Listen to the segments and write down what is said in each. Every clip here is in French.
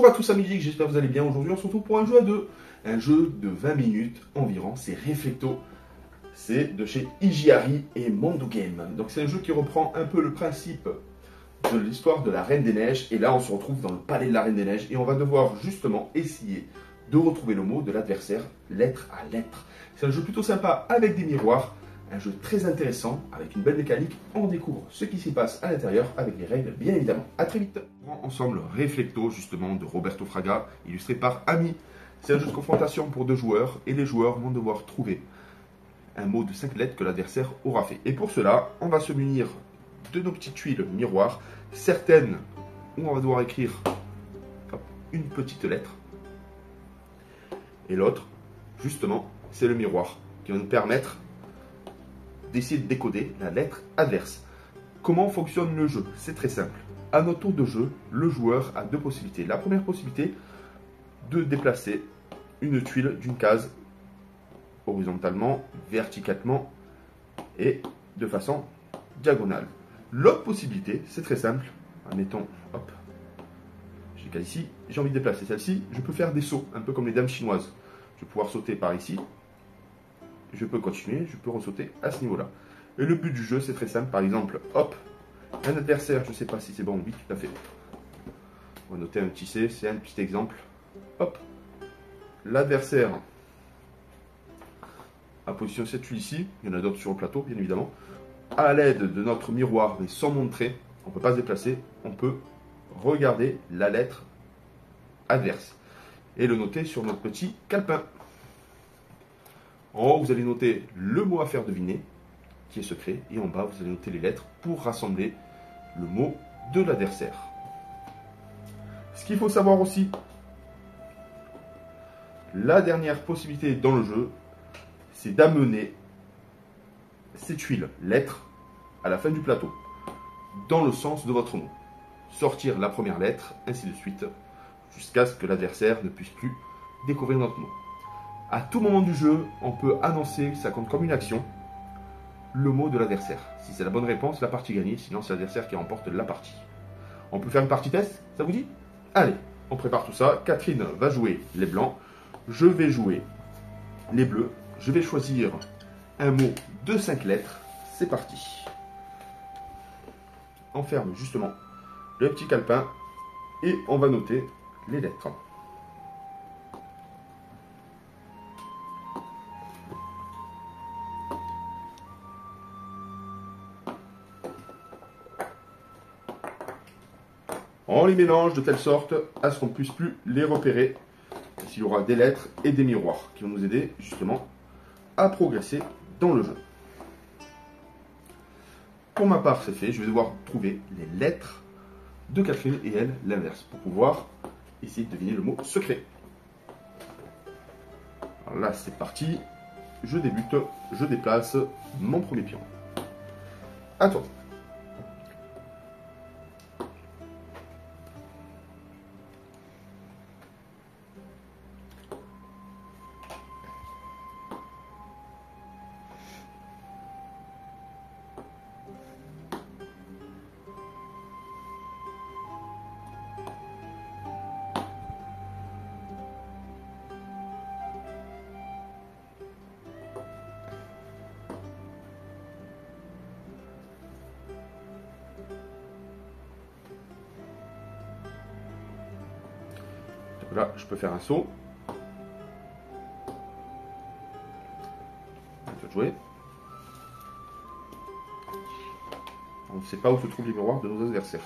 Bonjour à tous amis geeks, j'espère que vous allez bien. Aujourd'hui on se retrouve pour un jeu à deux. Un jeu de 20 minutes environ, c'est Reflecto. C'est de chez Igiari et Mondo Game. Donc c'est un jeu qui reprend un peu le principe de l'histoire de la Reine des Neiges. Et là on se retrouve dans le palais de la Reine des Neiges. Et on va devoir justement essayer de retrouver le mot de l'adversaire, lettre à lettre. C'est un jeu plutôt sympa avec des miroirs. Un jeu très intéressant, avec une belle mécanique. On découvre ce qui s'y passe à l'intérieur, avec les règles, bien évidemment. A très vite. On prend ensemble Reflecto, justement, de Roberto Fraga, illustré par Ami. C'est un jeu de confrontation pour deux joueurs, et les joueurs vont devoir trouver un mot de 5 lettres que l'adversaire aura fait. Et pour cela, on va se munir de nos petites tuiles miroirs, certaines où on va devoir écrire une petite lettre, et l'autre, justement, c'est le miroir, qui va nous permettre d'essayer de décoder la lettre adverse. Comment fonctionne le jeu? C'est très simple. À notre tour de jeu, le joueur a deux possibilités. La première possibilité, de déplacer une tuile d'une case horizontalement, verticalement et de façon diagonale. L'autre possibilité, c'est très simple. Admettons, hop, j'ai une case ici, j'ai envie de déplacer celle-ci, je peux faire des sauts, un peu comme les dames chinoises. Je vais pouvoir sauter par ici. Je peux continuer, je peux ressauter à ce niveau-là. Et le but du jeu, c'est très simple. Par exemple, hop, un adversaire, je ne sais pas si c'est bon, oui, tout à fait. On va noter un petit C, c'est un petit exemple. Hop, l'adversaire a positionné cette tuile ici, il y en a d'autres sur le plateau, bien évidemment. À l'aide de notre miroir, mais sans montrer, on ne peut pas se déplacer, on peut regarder la lettre adverse et le noter sur notre petit calepin. En haut, vous allez noter le mot à faire deviner, qui est secret, et en bas, vous allez noter les lettres pour rassembler le mot de l'adversaire. Ce qu'il faut savoir aussi, la dernière possibilité dans le jeu, c'est d'amener ces tuiles, lettres, à la fin du plateau, dans le sens de votre mot. Sortir la première lettre, ainsi de suite, jusqu'à ce que l'adversaire ne puisse plus découvrir notre mot. À tout moment du jeu, on peut annoncer, ça compte comme une action, le mot de l'adversaire. Si c'est la bonne réponse, la partie gagnée, sinon c'est l'adversaire qui remporte la partie. On peut faire une partie test, ça vous dit? Allez, on prépare tout ça. Catherine va jouer les blancs, je vais jouer les bleus. Je vais choisir un mot de 5 lettres, c'est parti. On ferme justement le petit calepin et on va noter les lettres. On les mélange de telle sorte à ce qu'on ne puisse plus les repérer. Ici, il y aura des lettres et des miroirs qui vont nous aider justement à progresser dans le jeu. Pour ma part, c'est fait. Je vais devoir trouver les lettres de Catherine et elle, l'inverse, pour pouvoir essayer de deviner le mot secret. Alors là, c'est parti. Je débute, je déplace mon premier pion. À toi. Là, je peux faire un saut. On peut jouer. On ne sait pas où se trouvent les miroirs de nos adversaires.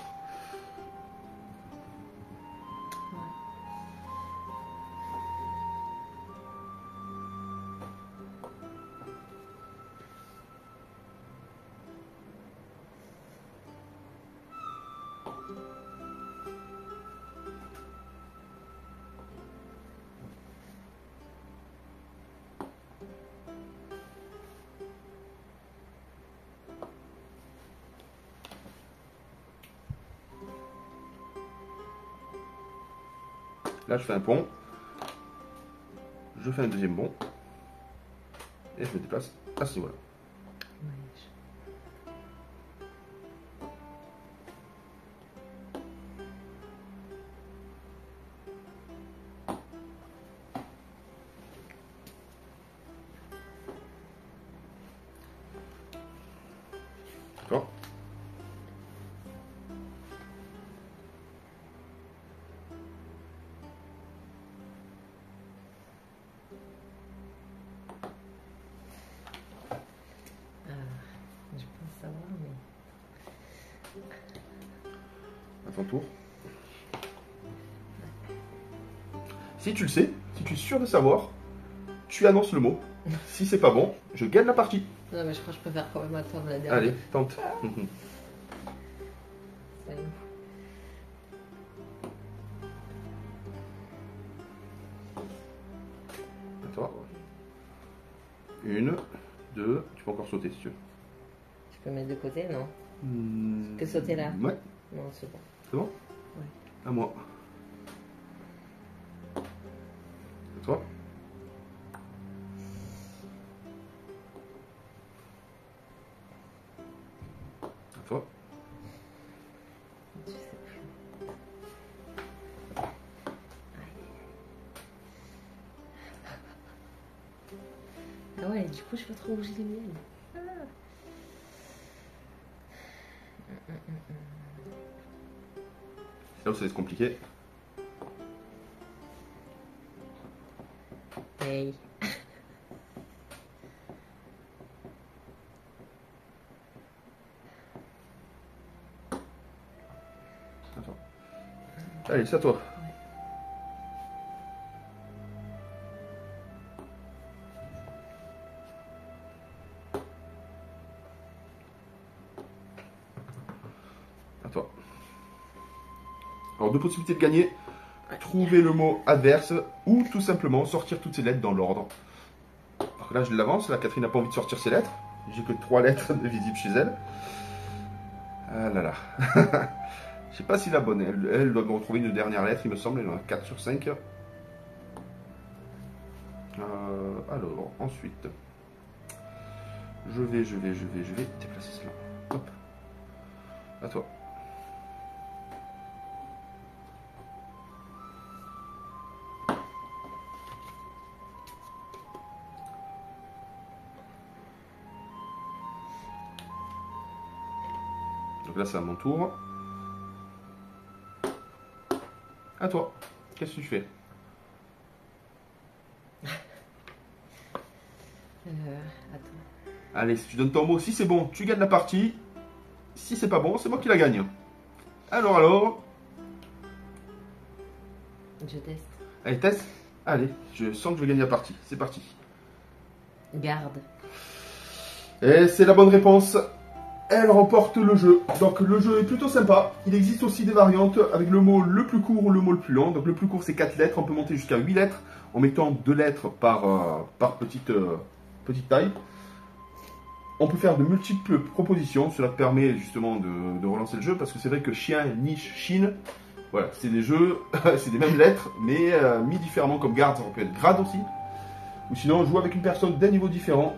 Là, je fais un pont. Je fais un deuxième bond. Et je me déplace à ce niveau-là. ton tour. Si tu le sais, si tu es sûr de savoir, tu annonces le mot. Si c'est pas bon, je gagne la partie. Non, mais je crois que je préfère quand même attendre la dernière. Allez, tente. Ça y est. À toi. 1, 2, tu peux encore sauter si tu veux. Je peux mettre de côté, non? Que sauter là? Ouais. Non, c'est bon. C'est bon? Ouais. À moi. À toi. À toi. Je sais plus. Ah ouais, du coup, je peux trop bouger les miennes. Ah. C'est là où ça va être compliqué. Hey. Attends. Allez, c'est à toi. À toi. Alors, deux possibilités de gagner. Trouver le mot adverse ou tout simplement sortir toutes ces lettres dans l'ordre. Alors là, je l'avance. La Catherine n'a pas envie de sortir ses lettres. J'ai que 3 lettres de visibles chez elle. Ah là là. Je sais pas si la bonne. Elle doit me retrouver une dernière lettre, il me semble. Elle en a 4 sur 5. Alors, ensuite. Je vais déplacer cela. Hop. À toi. Donc là, c'est à mon tour. À toi. Qu'est-ce que tu fais? Attends. Allez, si tu donnes ton mot, si c'est bon, tu gagnes la partie. Si c'est pas bon, c'est moi qui la gagne. Alors. Je teste. Allez, teste. Allez, je sens que je vais gagner la partie. C'est parti. Garde. Et c'est la bonne réponse. Elle remporte le jeu. Donc le jeu est plutôt sympa. Il existe aussi des variantes avec le mot le plus court ou le mot le plus long. Donc le plus court c'est 4 lettres. On peut monter jusqu'à 8 lettres en mettant 2 lettres par petite taille. On peut faire de multiples propositions. Cela permet justement de relancer le jeu parce que c'est vrai que chien, niche, chine, voilà, c'est des jeux, c'est des mêmes lettres mais mis différemment comme garde. Ça peut être grade aussi. Ou sinon jouer avec une personne d'un niveau différent.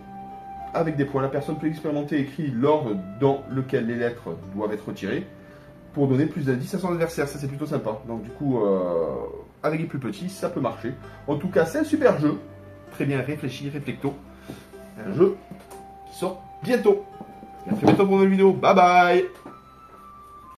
Avec des points, la personne peut expérimenter et écrire l'ordre dans lequel les lettres doivent être retirées pour donner plus d'indices à son adversaire. Ça, c'est plutôt sympa. Donc, du coup, avec les plus petits, ça peut marcher. En tout cas, c'est un super jeu. Très bien réfléchi, réflecto. Un jeu qui sort bientôt. Et à très bientôt pour une nouvelle vidéo. Bye bye!